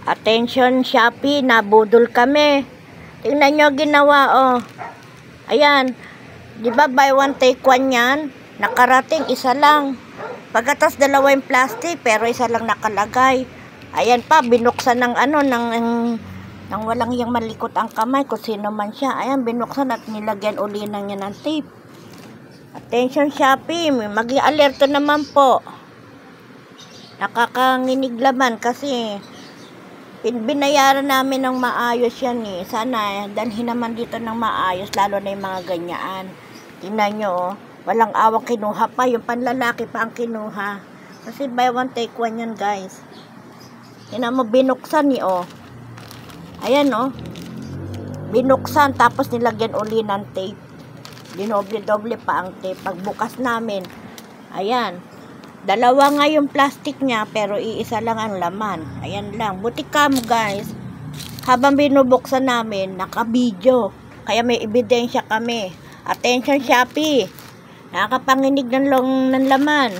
Attention Shopee, nabudol kami. Tingnan nyo ginawa, oh. Ayan. Di ba buy one take one yan? Nakarating, isa lang. Pagkatas dalawa yung plastic, pero isa lang nakalagay. Ayan pa, binuksan ng ano, ng walang yung malikot ang kamay, kung sino man siya. Ayan, binuksan at nilagyan uli ng yan ng tape. Attention Shopee, mag-i-alerto naman po. Nakakanginig laman kasi binayaran namin ng maayos yan eh. Sana dalhin naman dito ng maayos, lalo na yung mga ganyaan. Tingnan nyo, oh. Walang awang kinuha pa. Yung panlalaki pa ang kinuha. Kasi buy one take one yan, guys. Tingnan mo, binuksan eh, oh. Ayan, oh. Binuksan, tapos nilagyan uli ng tape. Dinoble-doble pa ang tape. Pagbukas namin, ayan. Dalawa nga yung plastic niya, pero iisa lang ang laman. Ayan lang. Buti ka mo, guys. Habang binubuksan namin, naka-video. Kaya may ebidensya kami. Attention Shopee. Nakakapanginig ng laman.